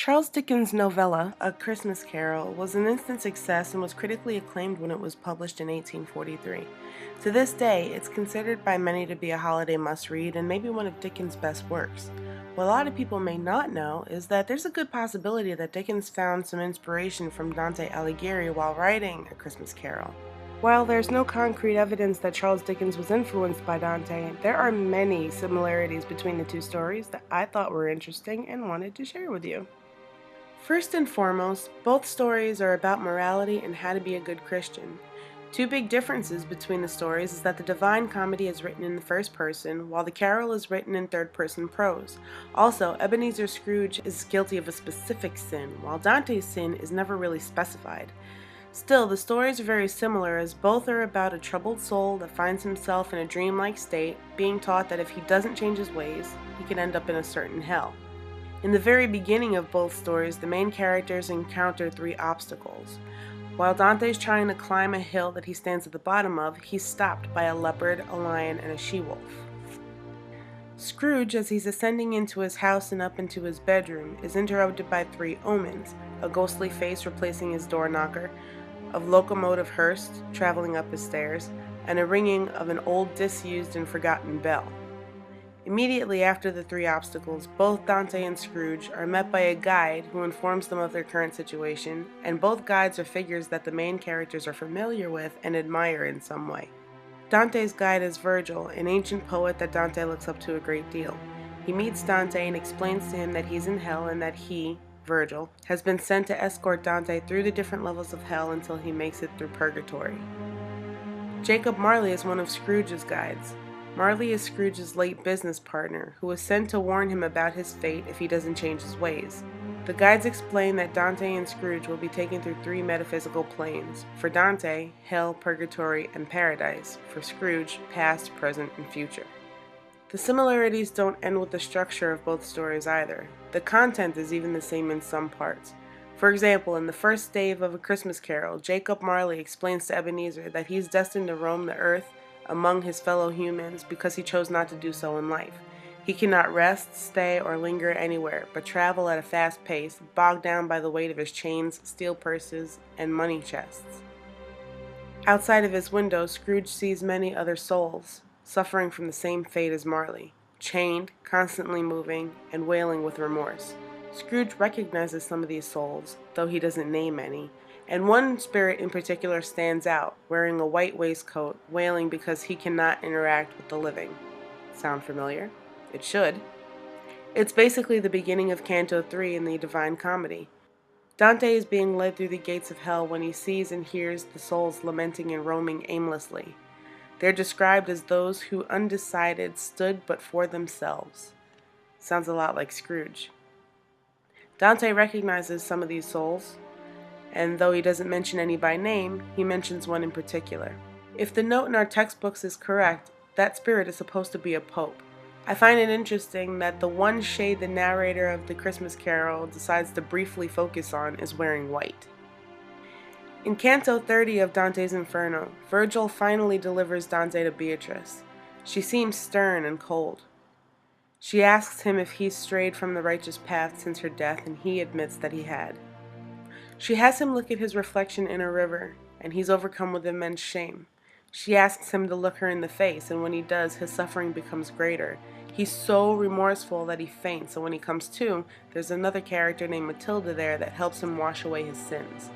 Charles Dickens' novella, A Christmas Carol, was an instant success and was critically acclaimed when it was published in 1843. To this day, it's considered by many to be a holiday must-read and maybe one of Dickens' best works. What a lot of people may not know is that there's a good possibility that Dickens found some inspiration from Dante Alighieri while writing A Christmas Carol. While there's no concrete evidence that Charles Dickens was influenced by Dante, there are many similarities between the two stories that I thought were interesting and wanted to share with you. First and foremost, both stories are about morality and how to be a good Christian. Two big differences between the stories is that the Divine Comedy is written in the first person, while the Carol is written in third-person prose. Also, Ebenezer Scrooge is guilty of a specific sin, while Dante's sin is never really specified. Still, the stories are very similar as both are about a troubled soul that finds himself in a dreamlike state, being taught that if he doesn't change his ways, he can end up in a certain hell. In the very beginning of both stories, the main characters encounter three obstacles. While Dante is trying to climb a hill that he stands at the bottom of, he's stopped by a leopard, a lion, and a she-wolf. Scrooge, as he's ascending into his house and up into his bedroom, is interrupted by three omens: a ghostly face replacing his door knocker, a locomotive hearse traveling up his stairs, and a ringing of an old disused and forgotten bell. Immediately after the three obstacles, both Dante and Scrooge are met by a guide who informs them of their current situation, and both guides are figures that the main characters are familiar with and admire in some way. Dante's guide is Virgil, an ancient poet that Dante looks up to a great deal. He meets Dante and explains to him that he's in hell and that he, Virgil, has been sent to escort Dante through the different levels of hell until he makes it through purgatory. Jacob Marley is one of Scrooge's guides. Marley is Scrooge's late business partner, who was sent to warn him about his fate if he doesn't change his ways. The guides explain that Dante and Scrooge will be taken through three metaphysical planes. For Dante, hell, purgatory, and paradise. For Scrooge, past, present, and future. The similarities don't end with the structure of both stories either. The content is even the same in some parts. For example, in the first stave of A Christmas Carol, Jacob Marley explains to Ebenezer that he's destined to roam the earth among his fellow humans because he chose not to do so in life. He cannot rest, stay, or linger anywhere, but travel at a fast pace, bogged down by the weight of his chains, steel purses, and money chests. Outside of his window, Scrooge sees many other souls, suffering from the same fate as Marley, chained, constantly moving, and wailing with remorse. Scrooge recognizes some of these souls, though he doesn't name any, and one spirit in particular stands out, wearing a white waistcoat, wailing because he cannot interact with the living. Sound familiar? It should. It's basically the beginning of Canto 3 in the Divine Comedy. Dante is being led through the gates of hell when he sees and hears the souls lamenting and roaming aimlessly. They're described as those who undecided stood but for themselves. Sounds a lot like Scrooge. Dante recognizes some of these souls, and though he doesn't mention any by name, he mentions one in particular. If the note in our textbooks is correct, that spirit is supposed to be a pope. I find it interesting that the one shade the narrator of the Christmas Carol decides to briefly focus on is wearing white. In Canto 30 of Dante's Inferno, Virgil finally delivers Dante to Beatrice. She seems stern and cold. She asks him if he's strayed from the righteous path since her death, and he admits that he had. She has him look at his reflection in a river, and he's overcome with immense shame. She asks him to look her in the face, and when he does, his suffering becomes greater. He's so remorseful that he faints, and when he comes to, there's another character named Matilda there that helps him wash away his sins.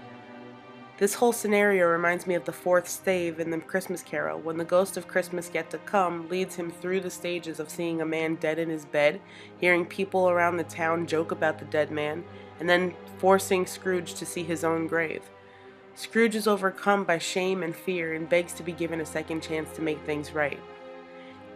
This whole scenario reminds me of the fourth stave in the Christmas Carol, when the ghost of Christmas Yet to Come leads him through the stages of seeing a man dead in his bed, hearing people around the town joke about the dead man, and then forcing Scrooge to see his own grave. Scrooge is overcome by shame and fear and begs to be given a second chance to make things right.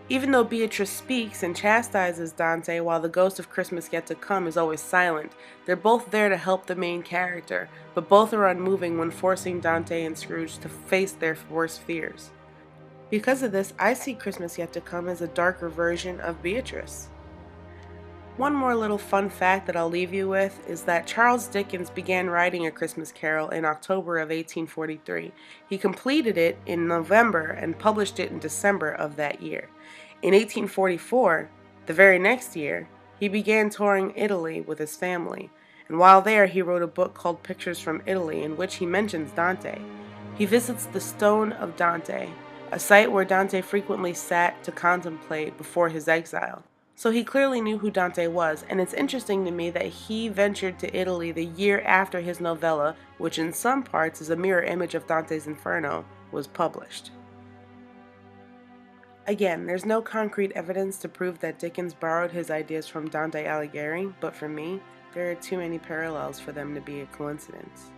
Even though Beatrice speaks and chastises Dante while the ghost of Christmas Yet to Come is always silent, they're both there to help the main character, but both are unmoving when forcing Dante and Scrooge to face their worst fears. Because of this, I see Christmas Yet to Come as a darker version of Beatrice. One more little fun fact that I'll leave you with is that Charles Dickens began writing A Christmas Carol in October of 1843. He completed it in November and published it in December of that year. In 1844, the very next year, he began touring Italy with his family, and while there he wrote a book called Pictures from Italy, in which he mentions Dante. He visits the Stone of Dante, a site where Dante frequently sat to contemplate before his exile. So he clearly knew who Dante was, and it's interesting to me that he ventured to Italy the year after his novella, which in some parts is a mirror image of Dante's Inferno, was published. Again, there's no concrete evidence to prove that Dickens borrowed his ideas from Dante Alighieri, but for me, there are too many parallels for them to be a coincidence.